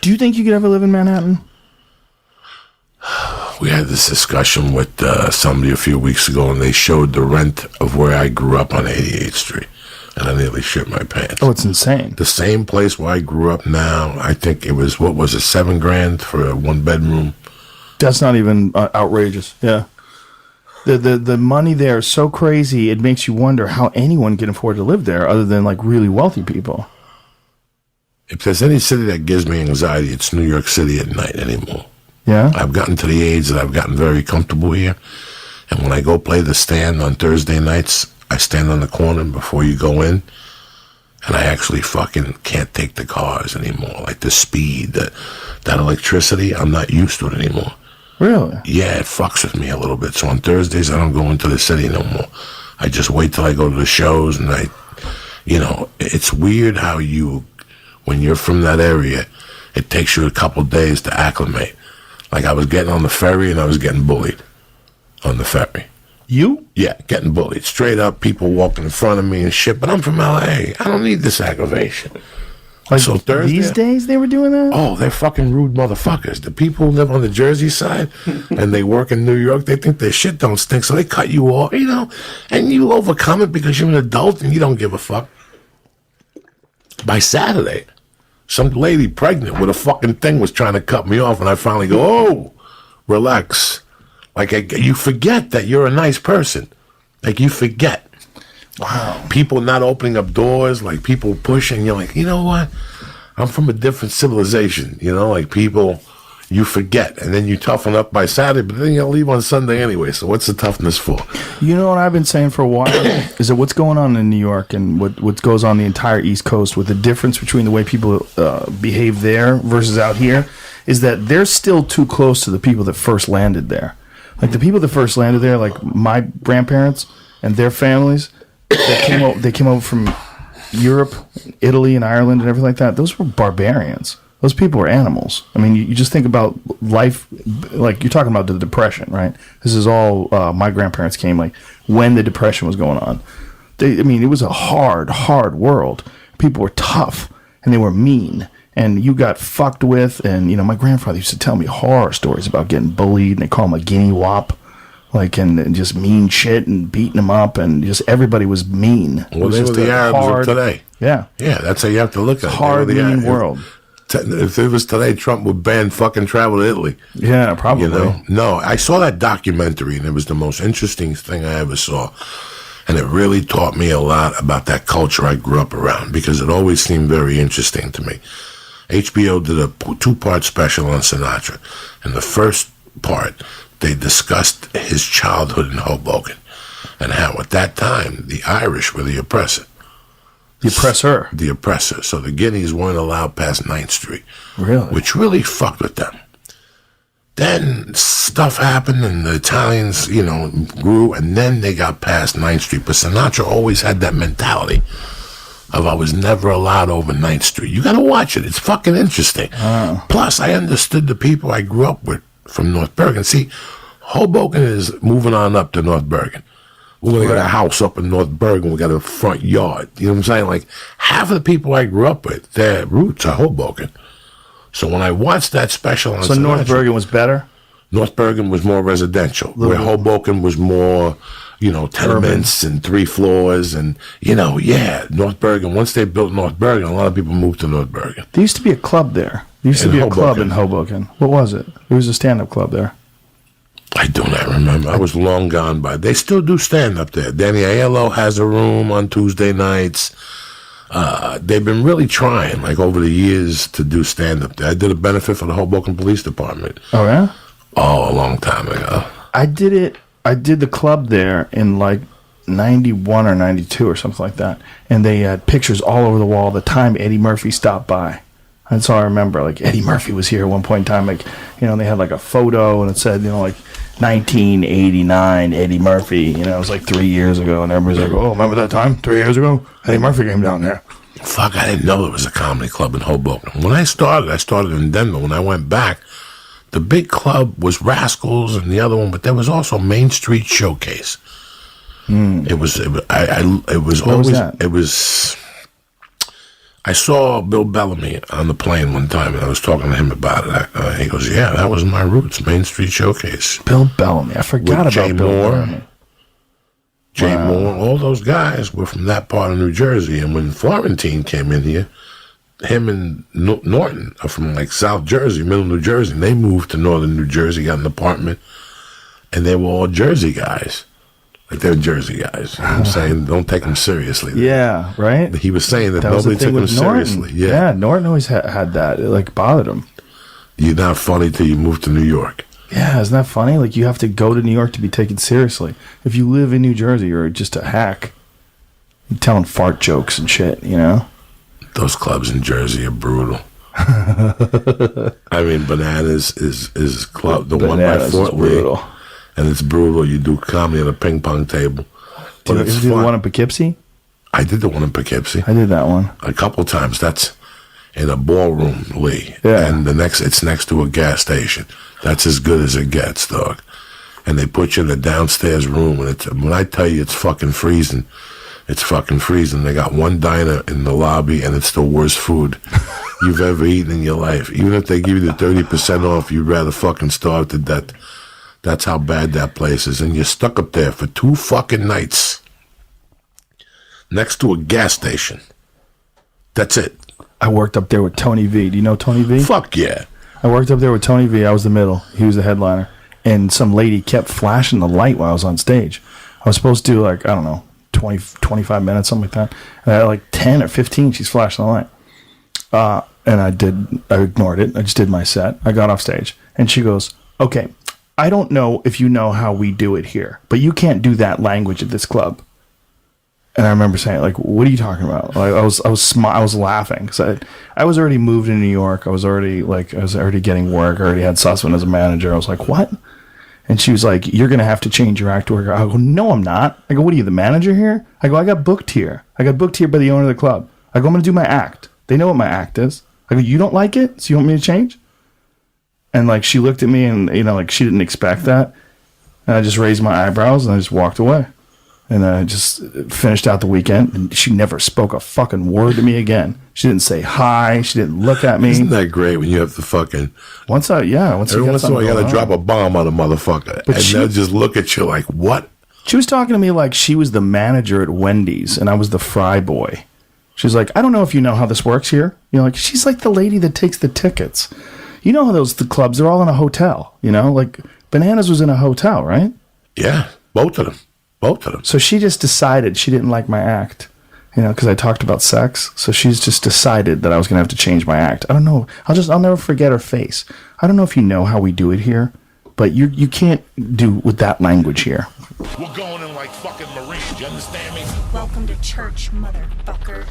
Do you think you could ever live in Manhattan? We had this discussion with somebody a few weeks ago, and they showed the rent of where I grew up on 88th Street, and I nearly shit my pants. Oh, it's insane. The same place where I grew up now, I think it was, what was it, $7,000 for a one-bedroom? That's not even outrageous. Yeah. The money there is so crazy, it makes you wonder how anyone can afford to live there other than like really wealthy people. If there's any city that gives me anxiety, it's New York City at night anymore. Yeah? I've gotten to the age that I've gotten very comfortable here. And when I go play the stand on Thursday nights, I stand on the corner before you go in. And I actually fucking can't take the cars anymore. Like the speed, that electricity, I'm not used to it anymore. Really? Yeah, it fucks with me a little bit. So on Thursdays, I don't go into the city no more. I just wait till I go to the shows, and it's weird how when you're from that area, it takes you a couple days to acclimate. Like I was getting on the ferry, and I was getting bullied on the ferry. You? Yeah, getting bullied. Straight up, people walking in front of me and shit, but I'm from L.A. I don't need this aggravation. Like so Thursday, these days they were doing that? Oh, they're fucking rude motherfuckers. The people who live on the Jersey side and they work in New York, they think their shit don't stink, so they cut you off, and you overcome it because you're an adult and you don't give a fuck. By Saturday, some lady pregnant with a fucking thing was trying to cut me off, and I finally go, oh, relax. Like, you forget that you're a nice person. Like, you forget. Wow. People not opening up doors, like people pushing. You're like, you know what? I'm from a different civilization. Like people, you forget. And then you toughen up by Saturday, but then you'll leave on Sunday anyway. So what's the toughness for? You know what I've been saying for a while? Is that what's going on in New York and what goes on the entire East Coast with the difference between the way people behave there versus out here is that they're still too close to the people that first landed there. Like the people that first landed there, like my grandparents and their families, they came over from Europe, Italy, and Ireland and everything like that. Those were barbarians. Those people were animals. I mean, you just think about life, like you're talking about the Depression, right? This is all my grandparents came, like when the Depression was going on. It was a hard world. People were tough and they were mean. And you got fucked with. And, my grandfather used to tell me horror stories about getting bullied. And they call him a guinea wop. Like, and just mean shit and beating him up. And just everybody was mean. Well, they were the Arabs of today. Yeah. Yeah, that's how you have to look at it. Hard, mean world. If it was today, Trump would ban fucking travel to Italy. Yeah, probably. No, I saw that documentary, and it was the most interesting thing I ever saw. And it really taught me a lot about that culture I grew up around, because it always seemed very interesting to me. HBO did a 2-part special on Sinatra. In the first part, they discussed his childhood in Hoboken and how at that time the Irish were the oppressor. The oppressor? The oppressor. So the Guineas weren't allowed past 9th Street. Really? Which really fucked with them. Then stuff happened and the Italians, grew, and then they got past 9th Street. But Sinatra always had that mentality of I was never allowed over 9th Street. You gotta watch it. It's fucking interesting. Oh. Plus, I understood the people I grew up with from North Bergen. See, Hoboken is moving on up to North Bergen. We're gonna get a house up in North Bergen. We got a front yard. You know what I'm saying? Like, half of the people I grew up with, their roots are Hoboken. So when I watched that special on Sinatra, North Bergen was better? North Bergen was more residential, where Hoboken was more, tenements and 3 floors and, North Bergen. Once they built North Bergen, a lot of people moved to North Bergen. There used to be a club there. There used to be a club in Hoboken. What was it? There was a stand-up club there. I do not remember. I was long gone by. They still do stand-up there. Danny Aiello has a room on Tuesday nights. They've been really trying, like, over the years to do stand-up there. I did a benefit for the Hoboken Police Department. Oh, yeah? Oh, a long time ago. I did the club there in, like, 91 or 92 or something like that. And they had pictures all over the wall the time Eddie Murphy stopped by. That's all I remember. Like, Eddie Murphy was here at one point in time. Like, they had, like, a photo, and it said, like, 1989 Eddie Murphy. It was like 3 years ago, and everybody's like, oh, remember that time 3 years ago? Eddie Murphy came down there. Fuck, I didn't know there was a comedy club in Hoboken. When I started in Denver. When I went back, the big club was Rascals and the other one, but there was also Main Street Showcase. It was I saw Bill Bellamy on the plane one time, and I was talking to him about it. He goes, "Yeah, that was my roots, Main Street Showcase." Bill Bellamy. I forgot With about Jay Bill Moore. Bellamy. Jay Wow. Moore, all those guys were from that part of New Jersey. And when Florentine came in here, him and Norton are from like South Jersey, Middle New Jersey. And they moved to Northern New Jersey, got an apartment, and they were all Jersey guys. Like they're Jersey guys. You know what I'm saying? Don't take them seriously. Yeah, right? He was saying that That was the nobody thing took him with Norton. seriously. Yeah, Norton always had that. It like bothered him. You're not funny till you move to New York. Yeah, isn't that funny? Like you have to go to New York to be taken seriously. If you live in New Jersey, you're just a hack. You're telling fart jokes and shit, you know? Those clubs in Jersey are brutal. I mean, Bananas is club, the one by Bananas Fort is Lee. brutal. And it's brutal. You do comedy at a ping pong table. Did It's you do the fun. one in Poughkeepsie? I did the one in Poughkeepsie I did that one. a couple times. That's in a ballroom, Lee. Yeah. And it's next to a gas station. That's as good as it gets, dog. And they put you in the downstairs room, and when I tell you it's fucking freezing, it's fucking freezing. They got one diner in the lobby, and it's the worst food you've ever eaten in your life. Even if they give you the 30% off, you'd rather fucking starve to death. That's how bad that place is. And you're stuck up there for 2 fucking nights next to a gas station. That's it. I worked up there with Tony V. Do you know Tony V? Fuck yeah. I worked up there with Tony V. I was the middle. He was the headliner. And some lady kept flashing the light while I was on stage. I was supposed to do like, I don't know, 20, 25 minutes, something like that. And at like 10 or 15, she's flashing the light. And I ignored it. I just did my set. I got off stage. And she goes, "Okay, I don't know if you know how we do it here, but you can't do that language at this club." And I remember saying, like, "What are you talking about?" Like, I was laughing because I was already moved to New York. I was already getting work. I already had Sussman as a manager. I was like, "What?" And she was like, "You're gonna have to change your act work." I go, "No, I'm not." I go, "What are you, the manager here?" I go, "I got booked here. I got booked here by the owner of the club." I go, "I'm gonna do my act. They know what my act is." I go, "You don't like it, so you want me to change?" And like she looked at me, and like she didn't expect that. And I just raised my eyebrows and I just walked away. And I just finished out the weekend, and she never spoke a fucking word to me again. She didn't say hi. She didn't look at me. Isn't that great when you have to fucking... Every once in a while you gotta drop a bomb on a motherfucker. But and they'll just look at you like, what? She was talking to me like she was the manager at Wendy's, and I was the fry boy. She's like, "I don't know if you know how this works here." Like she's like the lady that takes the tickets. You know how the clubs, they're all in a hotel, like Bananas was in a hotel, right? Yeah, both of them. So she just decided she didn't like my act, because I talked about sex. So she's just decided that I was going to have to change my act. I don't know. I'll never forget her face. I don't know if you know how we do it here, but you can't do with that language here. We're going in like fucking Marines, you understand me? Welcome to church, motherfucker.